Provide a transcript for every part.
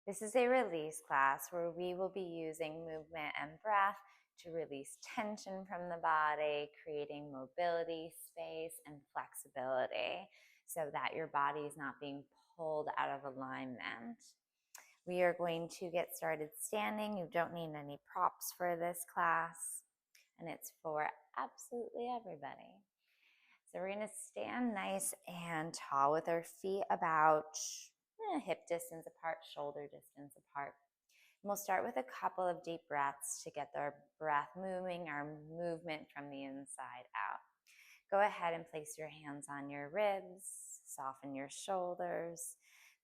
This is a release class where we will be using movement and breath to release tension from the body, creating mobility, space, and flexibility so that your body is not being pulled out of alignment. We are going to get started standing. You don't need any props for this class, and it's for absolutely everybody. So we're going to stand nice and tall with our feet about hip distance apart, shoulder distance apart. And we'll start with a couple of deep breaths to get our breath moving, our movement from the inside out. Go ahead and place your hands on your ribs, soften your shoulders,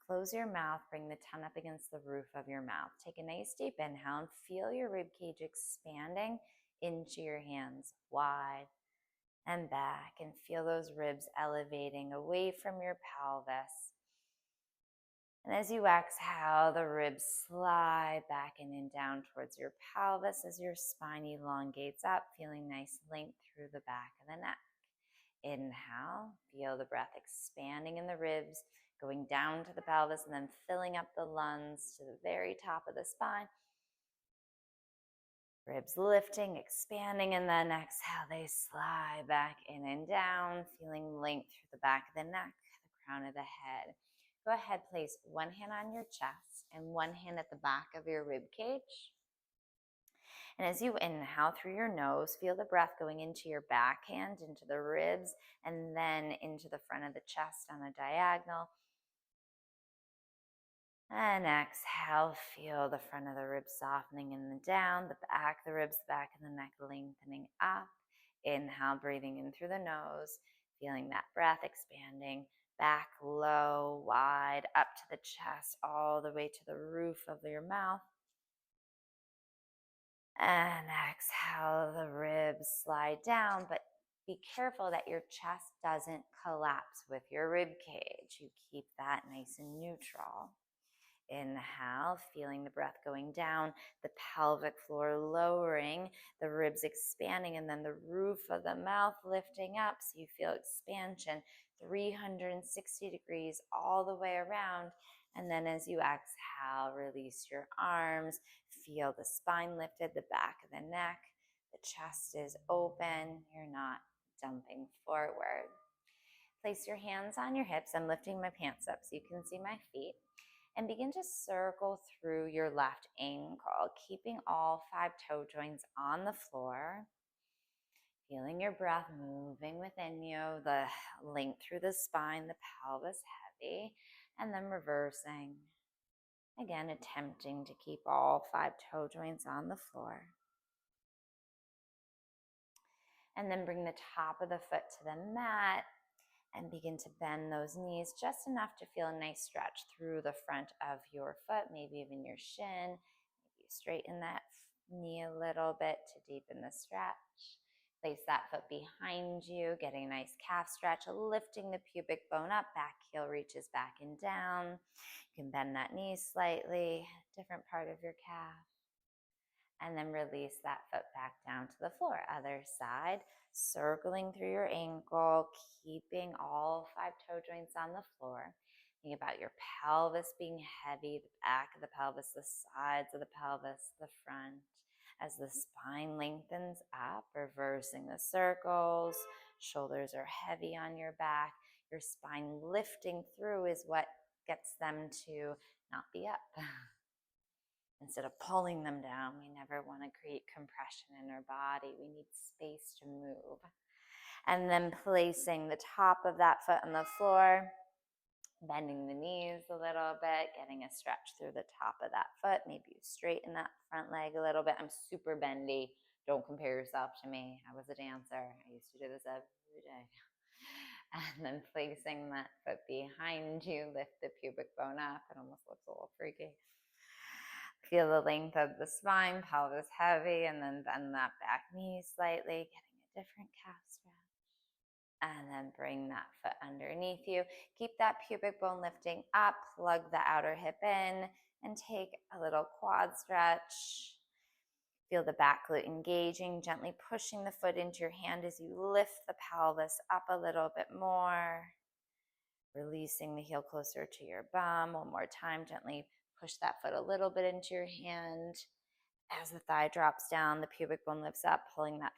close your mouth, bring the tongue up against the roof of your mouth. Take a nice deep inhale and feel your rib cage expanding into your hands, wide and back, and feel those ribs elevating away from your pelvis. And as you exhale, the ribs slide back in and down towards your pelvis as your spine elongates up, feeling nice length through the back of the neck. Inhale, feel the breath expanding in the ribs, going down to the pelvis and then filling up the lungs to the very top of the spine. Ribs lifting, expanding, and then exhale, they slide back in and down, feeling length through the back of the neck, the crown of the head. Go ahead, place one hand on your chest and one hand at the back of your rib cage. And as you inhale through your nose, feel the breath going into your backhand, into the ribs, and then into the front of the chest on a diagonal. And exhale, feel the front of the ribs softening in the down, the back, the ribs, the back of the neck lengthening up. Inhale, breathing in through the nose, feeling that breath expanding back low, wide, up to the chest, all the way to the roof of your mouth. And exhale, the ribs slide down, but be careful that your chest doesn't collapse with your rib cage. You keep that nice and neutral. Inhale, feeling the breath going down, the pelvic floor lowering, the ribs expanding, and then the roof of the mouth lifting up so you feel expansion 360 degrees all the way around. And then as you exhale, release your arms, feel the spine lifted, the back of the neck, the chest is open, you're not dumping forward. Place your hands on your hips. I'm lifting my pants up so you can see my feet. And begin to circle through your left ankle, keeping all 5 toe joints on the floor. Feeling your breath moving within you, the length through the spine, the pelvis heavy, and then reversing. Again, attempting to keep all 5 toe joints on the floor. And then bring the top of the foot to the mat and begin to bend those knees just enough to feel a nice stretch through the front of your foot, maybe even your shin. Maybe you straighten that knee a little bit to deepen the stretch. Place that foot behind you, getting a nice calf stretch, lifting the pubic bone up, back heel reaches back and down. You can bend that knee slightly, different part of your calf. And then release that foot back down to the floor. Other side, circling through your ankle, keeping all 5 toe joints on the floor. Think about your pelvis being heavy, the back of the pelvis, the sides of the pelvis, the front. As the spine lengthens up, reversing the circles, shoulders are heavy on your back. Your spine lifting through is what gets them to not be up. Instead of pulling them down, we never want to create compression in our body. We need space to move. And then placing the top of that foot on the floor, bending the knees a little bit, getting a stretch through the top of that foot. Maybe you straighten that front leg a little bit. I'm super bendy. Don't compare yourself to me. I was a dancer. I used to do this every day. And then placing that foot behind you, lift the pubic bone up. It almost looks a little freaky. Feel the length of the spine, pelvis heavy, and then bend that back knee slightly, getting a different calf stretch. And then bring that foot underneath you. Keep that pubic bone lifting up, plug the outer hip in, and take a little quad stretch. Feel the back glute engaging, gently pushing the foot into your hand as you lift the pelvis up a little bit more. Releasing the heel closer to your bum. One more time, gently push that foot a little bit into your hand. As the thigh drops down, the pubic bone lifts up, pulling that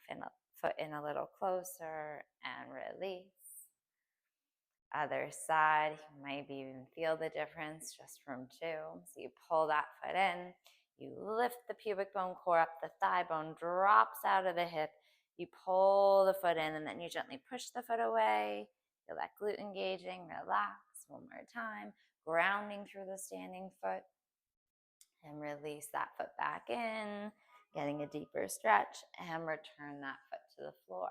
foot in a little closer and release. Other side, you might even feel the difference just from two. So you pull that foot in, you lift the pubic bone core up, the thigh bone drops out of the hip, you pull the foot in, and then you gently push the foot away. Feel that glute engaging, relax. One more time, grounding through the standing foot, and release that foot back in, getting a deeper stretch, and return that foot to the floor.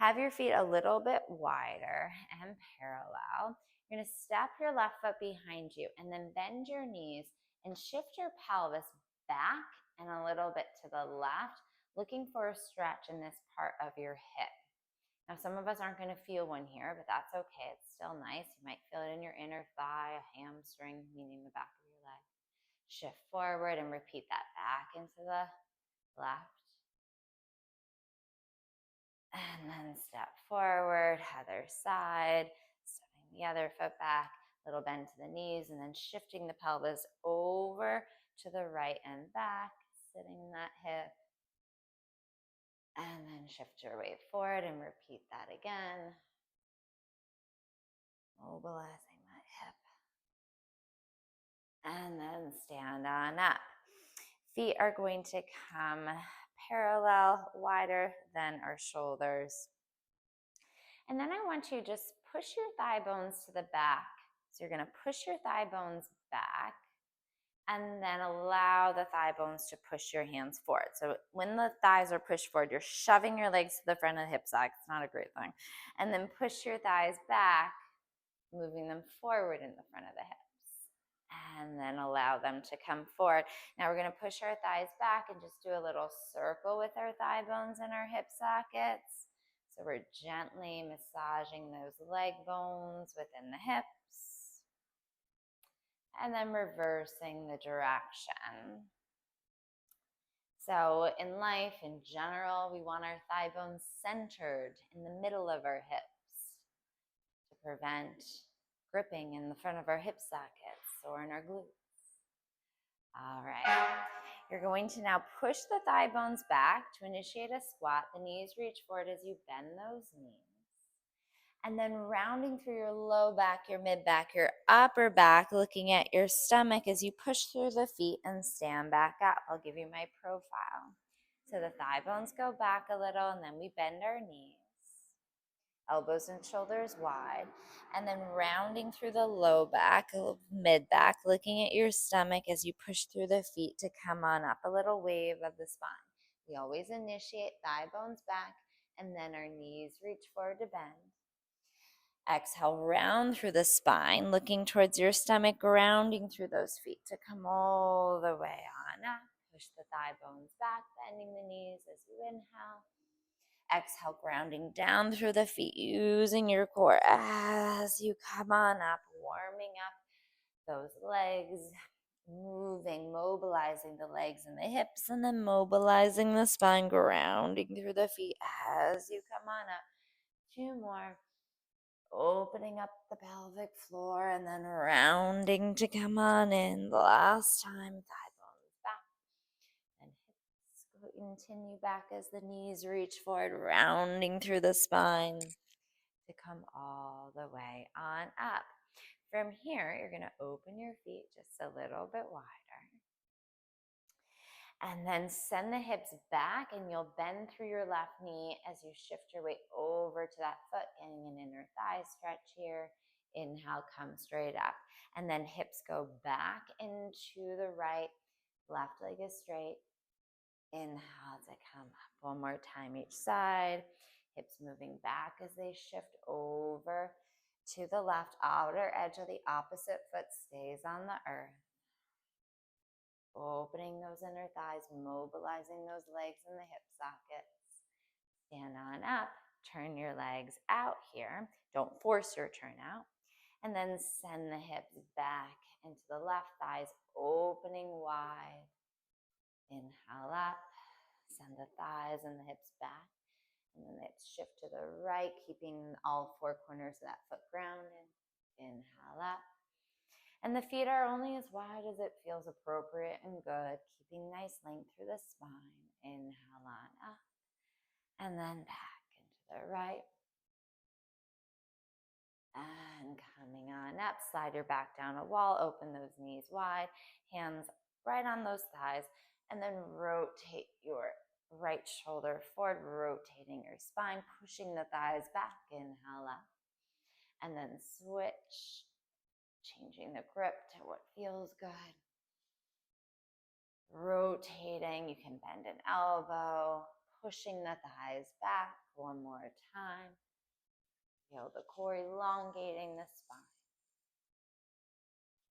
Have your feet a little bit wider and parallel. You're going to step your left foot behind you and then bend your knees and shift your pelvis back and a little bit to the left, looking for a stretch in this part of your hip. Now, some of us aren't going to feel one here, but that's okay. It's still nice. You might feel it in your inner thigh, a hamstring, meaning the back of your leg. Shift forward and repeat that back into the left. And then step forward, other side, stepping the other foot back, little bend to the knees, and then shifting the pelvis over to the right and back, sitting in that hip. And then shift your weight forward and repeat that again. Mobilizing that hip. And then stand on up. Feet are going to come parallel, wider than our shoulders. And then I want you to just push your thigh bones to the back. So you're going to push your thigh bones back and then allow the thigh bones to push your hands forward. So when the thighs are pushed forward, you're shoving your legs to the front of the hip side. It's not a great thing. And then push your thighs back, moving them forward in the front of the hips. And then allow them to come forward. Now we're going to push our thighs back and just do a little circle with our thigh bones and our hip sockets. So we're gently massaging those leg bones within the hips. And then reversing the direction. So in life, in general, we want our thigh bones centered in the middle of our hips to prevent gripping in the front of our hip sockets or in our glutes. All right. You're going to now push the thigh bones back to initiate a squat. The knees reach forward as you bend those knees. And then rounding through your low back, your mid back, your upper back, looking at your stomach as you push through the feet and stand back up. I'll give you my profile. So the thigh bones go back a little and then we bend our knees. Elbows and shoulders wide, and then rounding through the low back, mid back, looking at your stomach as you push through the feet to come on up, a little wave of the spine. We always initiate thigh bones back, and then our knees reach forward to bend. Exhale, round through the spine, looking towards your stomach, grounding through those feet to come all the way on up. Push the thigh bones back, bending the knees as you inhale. Exhale, grounding down through the feet, using your core as you come on up, warming up those legs, moving, mobilizing the legs and the hips, and then mobilizing the spine, grounding through the feet as you come on up. 2 more. Opening up the pelvic floor and then rounding to come on in. The last time, thigh bones back. And hips continue back as the knees reach forward, rounding through the spine to come all the way on up. From here, you're going to open your feet just a little bit wider. And then send the hips back and you'll bend through your left knee as you shift your weight over to that foot, getting an inner thigh stretch here. Inhale, come straight up. And then hips go back into the right, left leg is straight. Inhale to come up. One more time each side. Hips moving back as they shift over to the left. Outer edge of the opposite foot stays on the earth. Opening those inner thighs, mobilizing those legs in the hip sockets. Stand on up, turn your legs out here. Don't force your turn out. And then send the hips back into the left thighs, opening wide. Inhale up, send the thighs and the hips back. And then let's shift to the right, keeping all 4 corners of that foot grounded. Inhale up. And the feet are only as wide as it feels appropriate and good, keeping nice length through the spine. Inhale on up, and then back into the right. And coming on up, slide your back down a wall, open those knees wide, hands right on those thighs, and then rotate your right shoulder forward, rotating your spine, pushing the thighs back. Inhale up, and then switch, changing the grip to what feels good. Rotating, you can bend an elbow, pushing the thighs back one more time. Feel the core elongating the spine.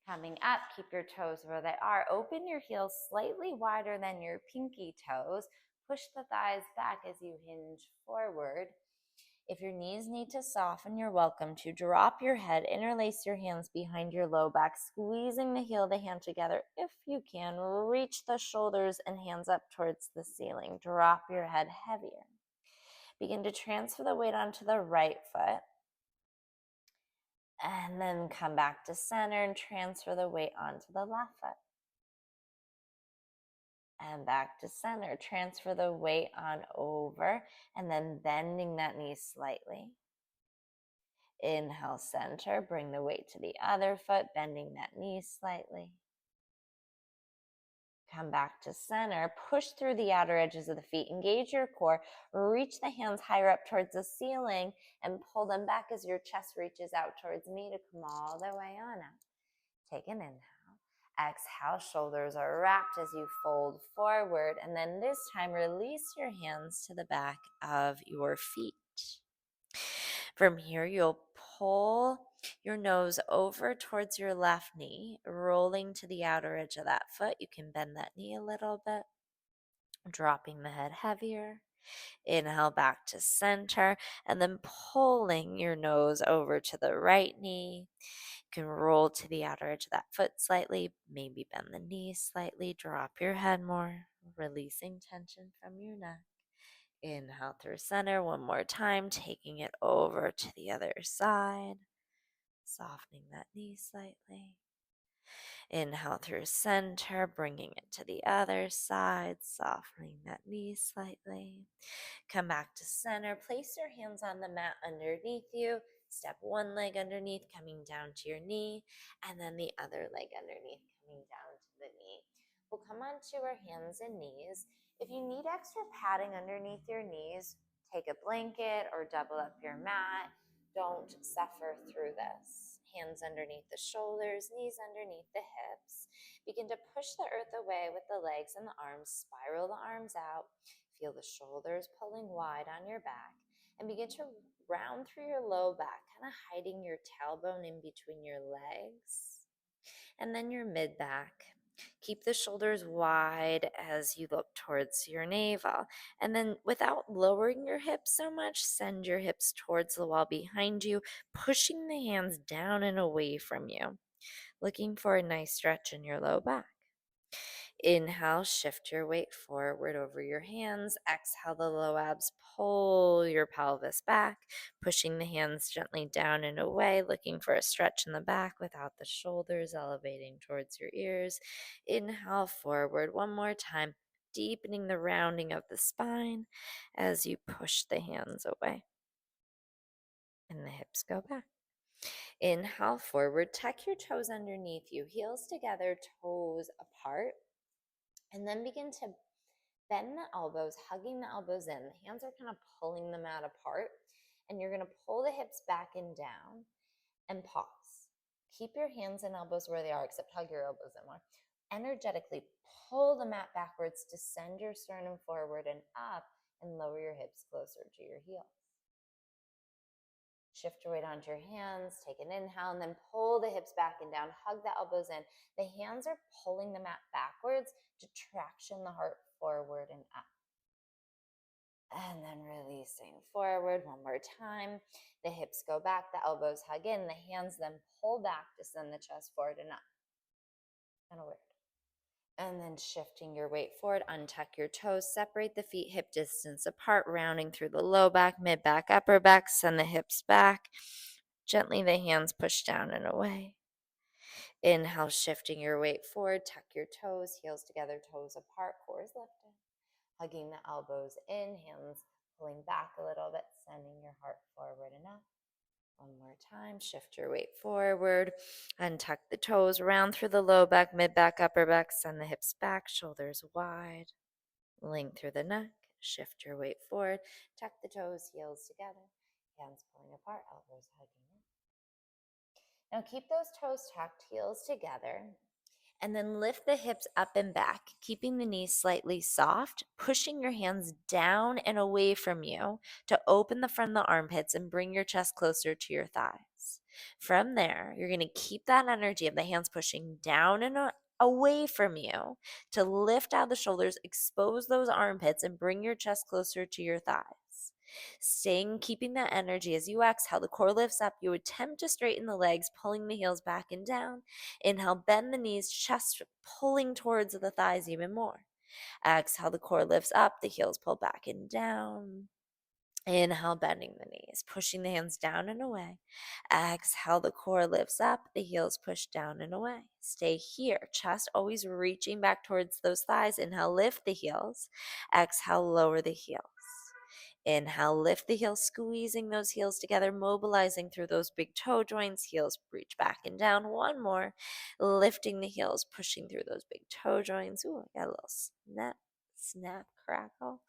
Coming up, keep your toes where they are. Open your heels slightly wider than your pinky toes. Push the thighs back as you hinge forward. If your knees need to soften, you're welcome to. Drop your head, interlace your hands behind your low back, squeezing the heel of the hand together. If you can, reach the shoulders and hands up towards the ceiling. Drop your head heavier. Begin to transfer the weight onto the right foot. And then come back to center and transfer the weight onto the left foot. And back to center. Transfer the weight on over and then bending that knee slightly. Inhale, center. Bring the weight to the other foot, bending that knee slightly. Come back to center. Push through the outer edges of the feet. Engage your core. Reach the hands higher up towards the ceiling and pull them back as your chest reaches out towards me to come all the way on up. Take an inhale. Exhale, shoulders are wrapped as you fold forward. And then this time, release your hands to the back of your feet. From here, you'll pull your nose over towards your left knee, rolling to the outer edge of that foot. You can bend that knee a little bit, dropping the head heavier. Inhale back to center, and then pulling your nose over to the right knee. You can roll to the outer edge of that foot slightly, maybe bend the knee slightly, drop your head more, releasing tension from your neck. Inhale through center one more time, taking it over to the other side, softening that knee slightly. Inhale through center, bringing it to the other side, softening that knee slightly. Come back to center. Place your hands on the mat underneath you. Step one leg underneath, coming down to your knee, and then the other leg underneath, coming down to the knee. We'll come onto our hands and knees. If you need extra padding underneath your knees, take a blanket or double up your mat. Don't suffer through this. Hands underneath the shoulders, knees underneath the hips. Begin to push the earth away with the legs and the arms. Spiral the arms out. Feel the shoulders pulling wide on your back. And begin to round through your low back, kind of hiding your tailbone in between your legs. And then your mid back. Keep the shoulders wide as you look towards your navel. And then without lowering your hips so much, send your hips towards the wall behind you, pushing the hands down and away from you. Looking for a nice stretch in your low back. Inhale, shift your weight forward over your hands. Exhale, the low abs, pull your pelvis back, pushing the hands gently down and away, looking for a stretch in the back without the shoulders elevating towards your ears. Inhale, forward one more time, deepening the rounding of the spine as you push the hands away. And the hips go back. Inhale, forward, tuck your toes underneath you, heels together, toes apart. And then begin to bend the elbows, hugging the elbows in. The hands are kind of pulling the mat apart. And you're going to pull the hips back and down and pause. Keep your hands and elbows where they are, except hug your elbows in more. Energetically pull the mat backwards to send your sternum forward and up and lower your hips closer to your heels. Shift your weight onto your hands, take an inhale, and then pull the hips back and down, hug the elbows in. The hands are pulling the mat backwards to traction the heart forward and up. And then releasing forward one more time. The hips go back, the elbows hug in, the hands then pull back to send the chest forward and up. Kind of weird. And then shifting your weight forward, untuck your toes, separate the feet hip distance apart, rounding through the low back, mid back, upper back, send the hips back. Gently the hands push down and away. Inhale, shifting your weight forward, tuck your toes, heels together, toes apart, core is lifted. Hugging the elbows in, hands pulling back a little bit, sending your heart forward and up. One more time, shift your weight forward and tuck the toes, round through the low back, mid back, upper back, send the hips back, shoulders wide, length through the neck, shift your weight forward, tuck the toes, heels together, hands pulling apart, elbows hugging in. Now keep those toes tucked, heels together, and then lift the hips up and back, keeping the knees slightly soft, pushing your hands down and away from you to open the front of the armpits and bring your chest closer to your thighs. From there, you're going to keep that energy of the hands pushing down and away from you to lift out the shoulders, expose those armpits, and bring your chest closer to your thighs. Keeping that energy as you exhale, the core lifts up. You attempt to straighten the legs, pulling the heels back and down. Inhale, bend the knees, chest pulling towards the thighs even more. Exhale, the core lifts up, the heels pull back and down. Inhale, bending the knees, pushing the hands down and away. Exhale, the core lifts up, the heels push down and away. Stay here, chest always reaching back towards those thighs. Inhale, lift the heels. Exhale, lower the heels. Inhale, lift the heels, squeezing those heels together, mobilizing through those big toe joints. Heels reach back and down. One more. Lifting the heels, pushing through those big toe joints. Ooh, I got a little snap, crackle,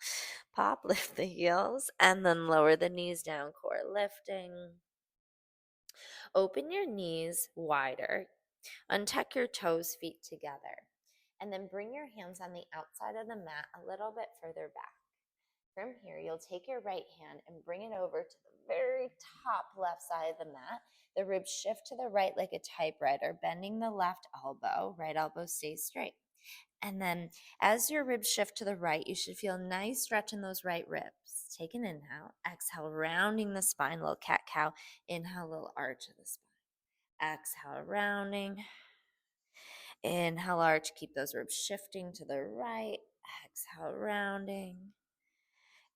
pop. Lift the heels, and then lower the knees down, core lifting. Open your knees wider. Untuck your toes, feet together. And then bring your hands on the outside of the mat a little bit further back. From here, you'll take your right hand and bring it over to the very top left side of the mat. The ribs shift to the right like a typewriter, bending the left elbow. Right elbow stays straight. And then as your ribs shift to the right, you should feel a nice stretch in those right ribs. Take an inhale. Exhale, rounding the spine, little cat-cow. Inhale, little arch of the spine. Exhale, rounding. Inhale, arch. Keep those ribs shifting to the right. Exhale, rounding.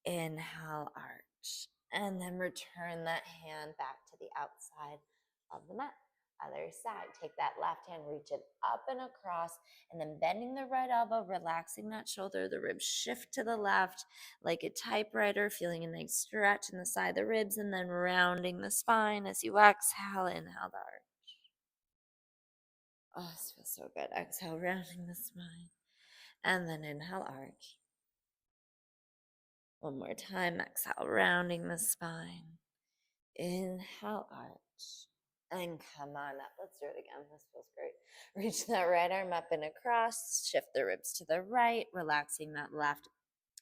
Inhale, arch. And then return that hand back to the outside of the mat. Other side. Take that left hand, reach it up and across, and then bending the right elbow, relaxing that shoulder. The ribs shift to the left like a typewriter, feeling a nice stretch in the side of the ribs, and then rounding the spine as you exhale. Inhale, the arch. Oh, this feels so good. Exhale, rounding the spine. And then inhale, arch. One more time. Exhale, rounding the spine. Inhale, arch. And come on up. Let's do it again. This feels great. Reach that right arm up and across. Shift the ribs to the right, relaxing that left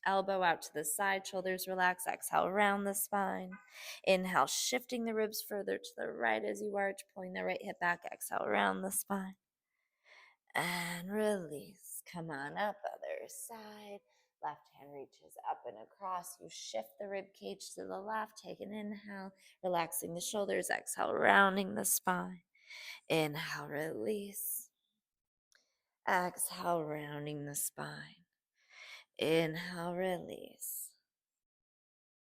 elbow out to the side. Shoulders relax. Exhale, round the spine. Inhale, shifting the ribs further to the right as you arch, pulling the right hip back. Exhale, round the spine. And release. Come on up, other side. Left hand reaches up and across. You shift the rib cage to the left. Take an inhale, relaxing the shoulders. Exhale, rounding the spine. Inhale, release. Exhale, rounding the spine. Inhale, release.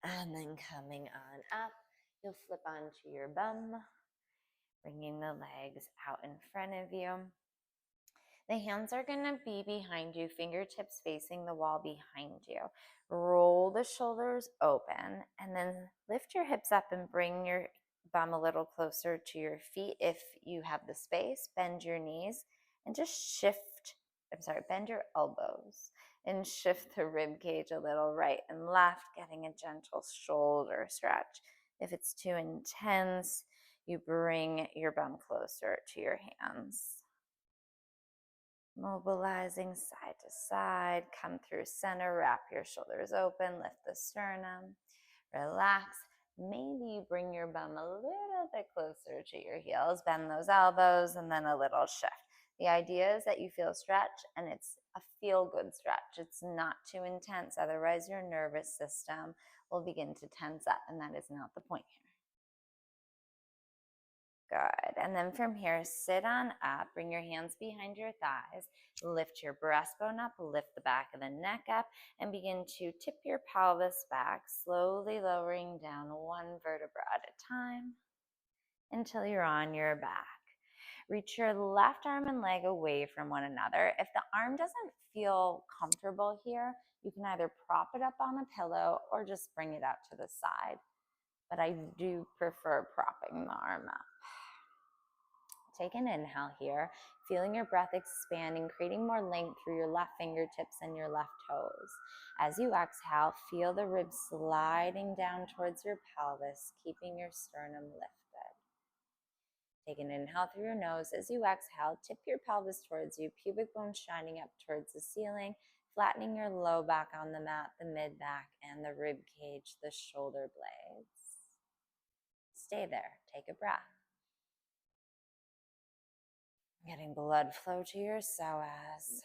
And then coming on up, you'll flip onto your bum, bringing the legs out in front of you. The hands are going to be behind you, fingertips facing the wall behind you. Roll the shoulders open and then lift your hips up and bring your bum a little closer to your feet if you have the space. Bend your knees and just bend your elbows and shift the rib cage a little right and left, getting a gentle shoulder stretch. If it's too intense, you bring your bum closer to your hands. Mobilizing side to side, come through center, wrap your shoulders open, lift the sternum, relax. Maybe you bring your bum a little bit closer to your heels, bend those elbows, and then a little shift. The idea is that you feel stretch, and it's a feel-good stretch. It's not too intense, otherwise your nervous system will begin to tense up, and that is not the point here. Good. And then from here, sit on up, bring your hands behind your thighs, lift your breastbone up, lift the back of the neck up, and begin to tip your pelvis back, slowly lowering down one vertebra at a time until you're on your back. Reach your left arm and leg away from one another. If the arm doesn't feel comfortable here, you can either prop it up on a pillow or just bring it out to the side. But I do prefer propping the arm up. Take an inhale here, feeling your breath expanding, creating more length through your left fingertips and your left toes. As you exhale, feel the ribs sliding down towards your pelvis, keeping your sternum lifted. Take an inhale through your nose. As you exhale, tip your pelvis towards you, pubic bone shining up towards the ceiling, flattening your low back on the mat, the mid back, and the rib cage, the shoulder blades. Stay there. Take a breath. Getting blood flow to your psoas.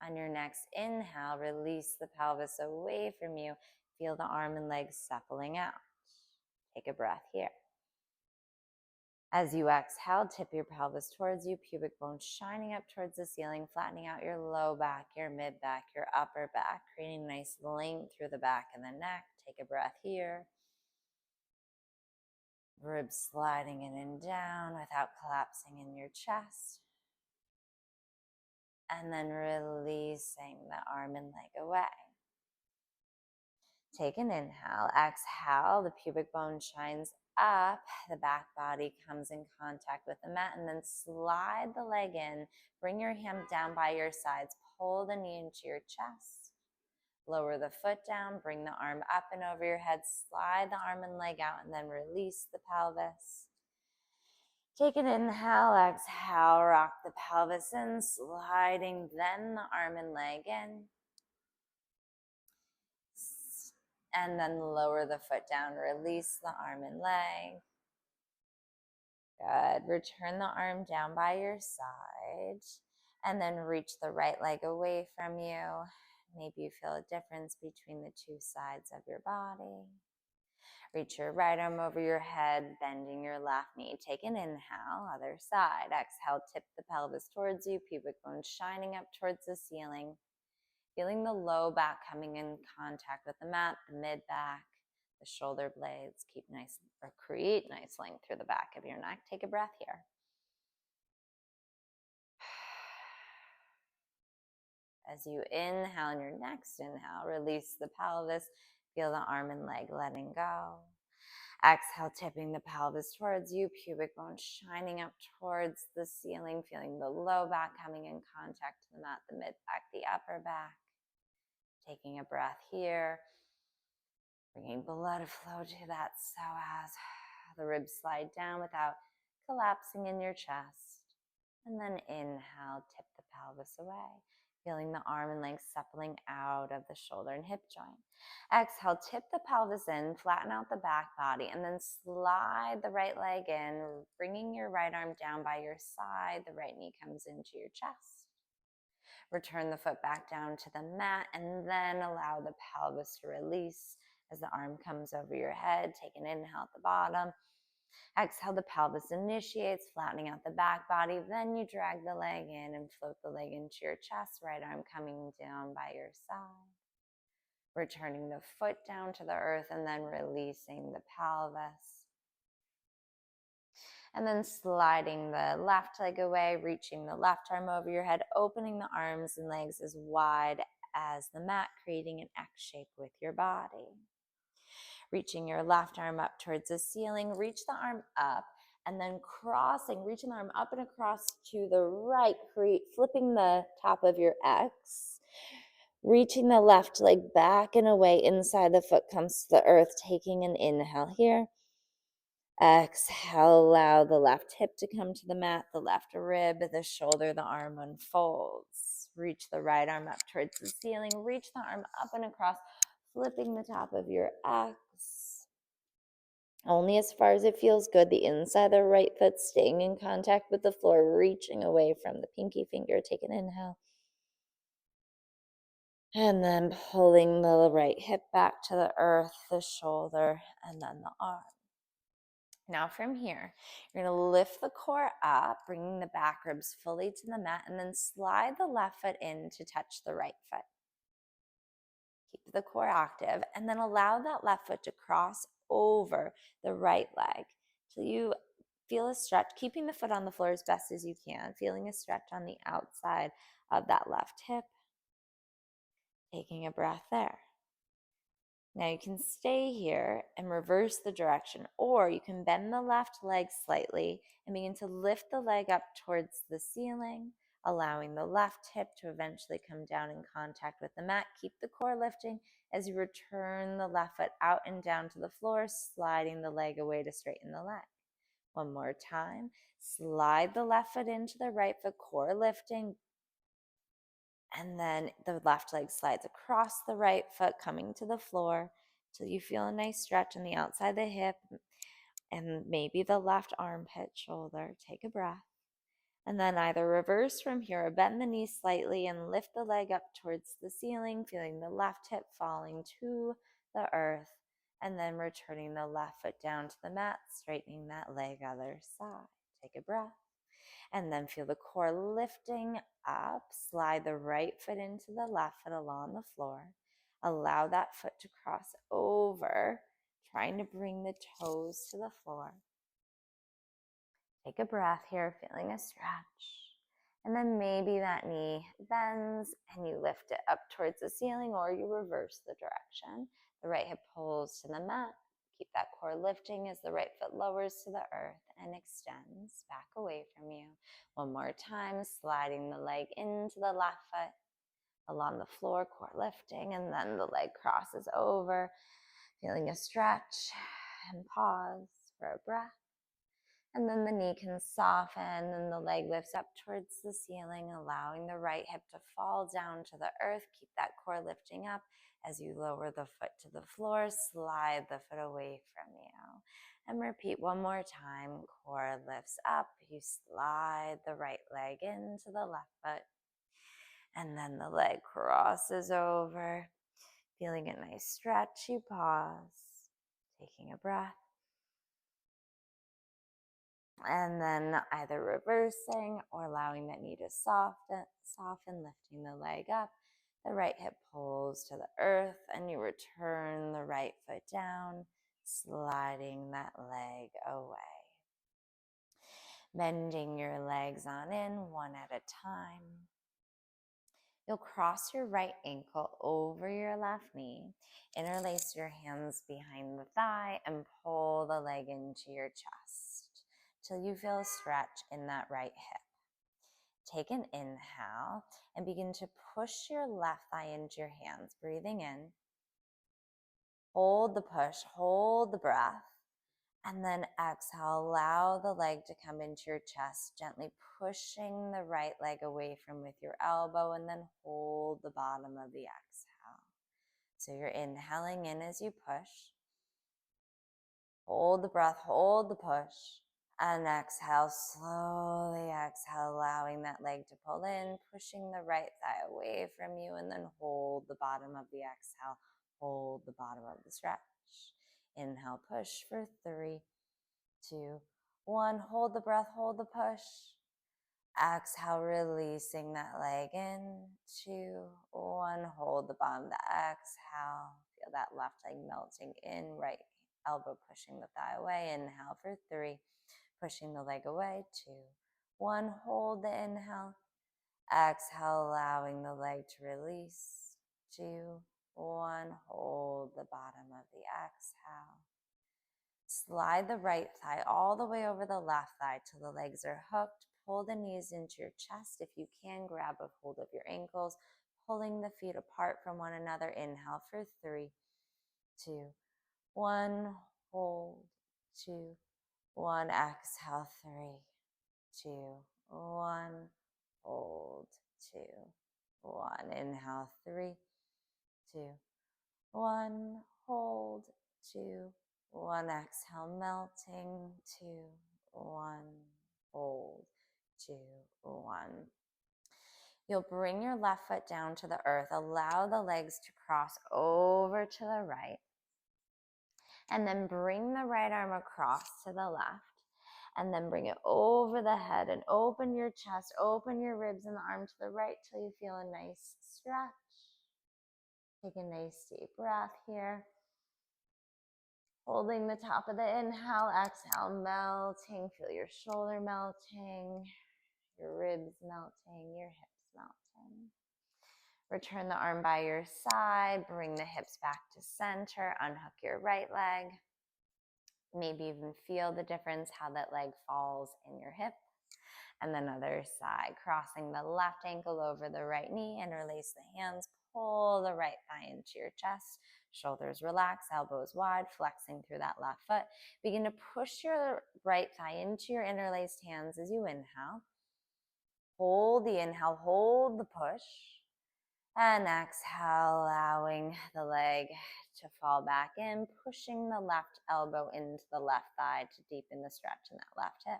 On your next inhale, release the pelvis away from you. Feel the arm and legs settling out. Take a breath here. As you exhale, tip your pelvis towards you, pubic bone shining up towards the ceiling, flattening out your low back, your mid back, your upper back, creating nice length through the back and the neck. Take a breath here. Ribs sliding in and down without collapsing in your chest. And then releasing the arm and leg away. Take an inhale. Exhale, the pubic bone shines up. The back body comes in contact with the mat, and then slide the leg in. Bring your hand down by your sides. Pull the knee into your chest. Lower the foot down. Bring the arm up and over your head. Slide the arm and leg out, and then release the pelvis. Take an inhale, exhale, rock the pelvis in, sliding then the arm and leg in. And then lower the foot down, release the arm and leg. Good. Return the arm down by your side. And then reach the right leg away from you. Maybe you feel a difference between the two sides of your body. Reach your right arm over your head, bending your left knee. Take an inhale, other side. Exhale, tip the pelvis towards you, pubic bone shining up towards the ceiling. Feeling the low back coming in contact with the mat, the mid back, the shoulder blades. Create nice length through the back of your neck. Take a breath here. As you inhale in your next inhale, release the pelvis. Feel the arm and leg letting go. Exhale, tipping the pelvis towards you, pubic bone shining up towards the ceiling, feeling the low back coming in contact to the mat, the mid back, the upper back. Taking a breath here, bringing blood flow to that psoas. The ribs slide down without collapsing in your chest. And then inhale, tip the pelvis away. Feeling the arm and legs suppling out of the shoulder and hip joint. Exhale, tip the pelvis in, flatten out the back body, and then slide the right leg in, bringing your right arm down by your side. The right knee comes into your chest. Return the foot back down to the mat, and then allow the pelvis to release as the arm comes over your head. Take an inhale at the bottom. Exhale, the pelvis initiates, flattening out the back body. Then you drag the leg in and float the leg into your chest, right arm coming down by your side. Returning the foot down to the earth and then releasing the pelvis. And then sliding the left leg away, reaching the left arm over your head, opening the arms and legs as wide as the mat, creating an X shape with your body. Reaching your left arm up towards the ceiling, reach the arm up, and then reaching the arm up and across to the right, flipping the top of your X. Reaching the left leg back and away, inside the foot comes to the earth, taking an inhale here. Exhale, allow the left hip to come to the mat, the left rib, the shoulder, the arm unfolds. Reach the right arm up towards the ceiling, reach the arm up and across, flipping the top of your X. Only as far as it feels good, the inside of the right foot staying in contact with the floor, reaching away from the pinky finger. Take an inhale. And then pulling the right hip back to the earth, the shoulder, and then the arm. Now from here, you're going to lift the core up, bringing the back ribs fully to the mat, and then slide the left foot in to touch the right foot. Keep the core active, and then allow that left foot to cross over the right leg till you feel a stretch, keeping the foot on the floor as best as you can, feeling a stretch on the outside of that left hip. Taking a breath there. Now you can stay here and reverse the direction, or you can bend the left leg slightly and begin to lift the leg up towards the ceiling, allowing the left hip to eventually come down in contact with the mat. Keep the core lifting as you return the left foot out and down to the floor, sliding the leg away to straighten the leg. One more time. Slide the left foot into the right foot, core lifting, and then the left leg slides across the right foot, coming to the floor till you feel a nice stretch on the outside of the hip and maybe the left armpit, shoulder. Take a breath. And then either reverse from here or bend the knee slightly and lift the leg up towards the ceiling, feeling the left hip falling to the earth, and then returning the left foot down to the mat, straightening that leg other side. Take a breath. And then feel the core lifting up. Slide the right foot into the left foot along the floor. Allow that foot to cross over, trying to bring the toes to the floor. Take a breath here, feeling a stretch. And then maybe that knee bends and you lift it up towards the ceiling, or you reverse the direction. The right hip pulls to the mat. Keep that core lifting as the right foot lowers to the earth and extends back away from you. One more time, sliding the leg into the left foot along the floor, core lifting, and then the leg crosses over, feeling a stretch, and pause for a breath. And then the knee can soften and the leg lifts up towards the ceiling, allowing the right hip to fall down to the earth. Keep that core lifting up as you lower the foot to the floor, slide the foot away from you. And repeat one more time. Core lifts up, you slide the right leg into the left foot. And then the leg crosses over, feeling a nice stretch. You pause, taking a breath. And then either reversing or allowing that knee to soften, lifting the leg up. The right hip pulls to the earth and you return the right foot down, sliding that leg away. Bending your legs on in one at a time. You'll cross your right ankle over your left knee, interlace your hands behind the thigh, and pull the leg into your chest till you feel a stretch in that right hip. Take an inhale and begin to push your left thigh into your hands, breathing in. Hold the push, hold the breath, and then exhale. Allow the leg to come into your chest, gently pushing the right leg away from with your elbow, and then hold the bottom of the exhale. So you're inhaling in as you push. Hold the breath, hold the push. And exhale, slowly exhale, allowing that leg to pull in, pushing the right thigh away from you, and then hold the bottom of the exhale, hold the bottom of the stretch. Inhale, push for 3, 2, 1. Hold the breath, hold the push. Exhale, releasing that leg in. 2, 1. Hold the bottom of the exhale. Feel that left leg melting in, right elbow pushing the thigh away. Inhale for 3. Pushing the leg away, 2, 1, hold the inhale. Exhale, allowing the leg to release, 2, 1, hold the bottom of the exhale. Slide the right thigh all the way over the left thigh till the legs are hooked. Pull the knees into your chest. If you can, grab a hold of your ankles, pulling the feet apart from one another. Inhale for 3, 2, 1, hold, 2, 1, exhale, 3, 2, 1, hold, 2, 1, inhale, 3, 2, 1, hold, 2, 1, exhale, melting, 2, 1, hold, 2, 1. You'll bring your left foot down to the earth. Allow the legs to cross over to the right. And then bring the right arm across to the left. And then bring it over the head and open your chest, open your ribs and the arm to the right till you feel a nice stretch. Take a nice deep breath here. Holding the top of the inhale, exhale, melting. Feel your shoulder melting, your ribs melting, your hips melting. Return the arm by your side, bring the hips back to center, unhook your right leg. Maybe even feel the difference, how that leg falls in your hip. And then other side, crossing the left ankle over the right knee, interlace the hands, pull the right thigh into your chest, shoulders relax, elbows wide, flexing through that left foot. Begin to push your right thigh into your interlaced hands as you inhale. Hold the inhale, hold the push. And exhale, allowing the leg to fall back in, pushing the left elbow into the left thigh to deepen the stretch in that left hip.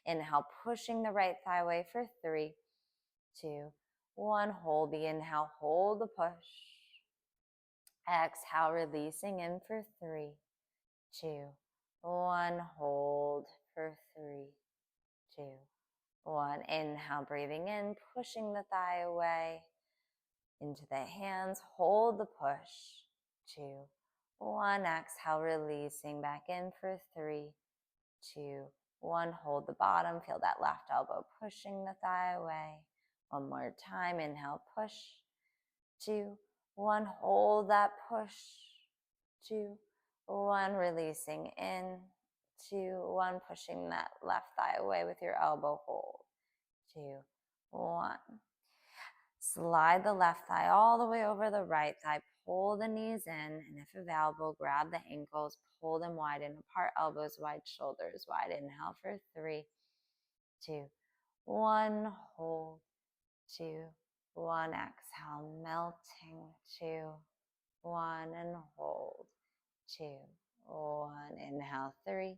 Inhale, pushing the right thigh away for 3, 2, 1. Hold the inhale, hold the push. Exhale, releasing in for 3, 2, 1. Hold for 3, 2, 1. Inhale, breathing in, pushing the thigh away into the hands. Hold the push. 2, 1. Exhale, releasing back in for 3, 2, 1. Hold the bottom. Feel that left elbow pushing the thigh away. One more time. Inhale, push. 2, 1. Hold that push. 2, 1. Releasing in. 2, 1. Pushing that left thigh away with your elbow. Hold. 2, 1. Slide the left thigh all the way over the right thigh. Pull the knees in, and if available, grab the ankles, pull them wide and apart, elbows wide, shoulders wide. Inhale for 3, 2, 1. Hold. 2, 1. Exhale, melting. 2, 1. And hold. 2, 1. Inhale, 3,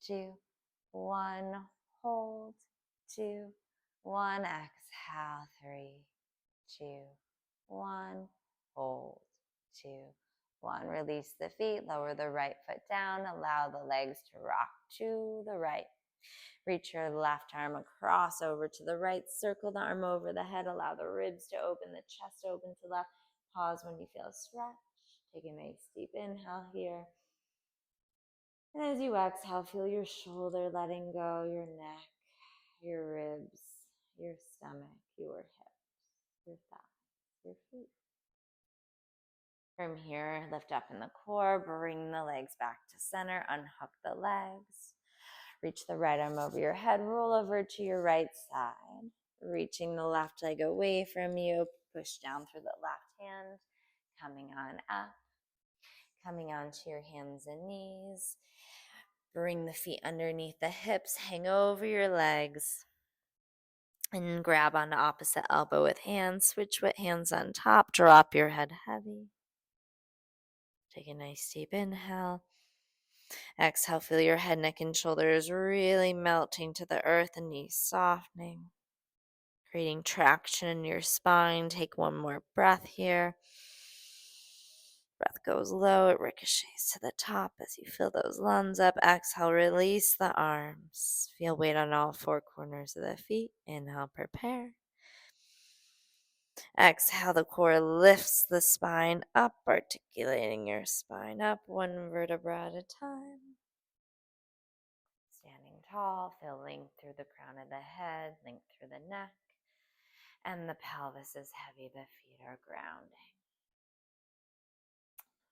2, 1. Hold. 2, 1. Exhale, 3, 2, 1. Hold. 2, 1. Release the feet. Lower the right foot down. Allow the legs to rock to the right. Reach your left arm across over to the right. Circle the arm over the head. Allow the ribs to open, the chest open to left. Pause when you feel a stretch. Take a nice deep inhale here. And as you exhale, feel your shoulder letting go, your neck, your ribs, your stomach, your hips, your thighs, your feet. From here, lift up in the core, bring the legs back to center, unhook the legs. Reach the right arm over your head, roll over to your right side. Reaching the left leg away from you, push down through the left hand, coming on up, coming onto your hands and knees. Bring the feet underneath the hips, hang over your legs, and grab onto opposite elbow with hands. Switch with hands on top, drop your head heavy. Take a nice deep inhale. Exhale, feel your head, neck, and shoulders really melting to the earth and knees softening, creating traction in your spine. Take one more breath here. Breath goes low, it ricochets to the top as you fill those lungs up. Exhale, release the arms. Feel weight on all 4 corners of the feet. Inhale, prepare. Exhale, the core lifts the spine up, articulating your spine up 1 vertebra at a time. Standing tall, feel length through the crown of the head, length through the neck, and the pelvis is heavy, the feet are grounding.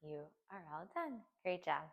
You are all done. Great job.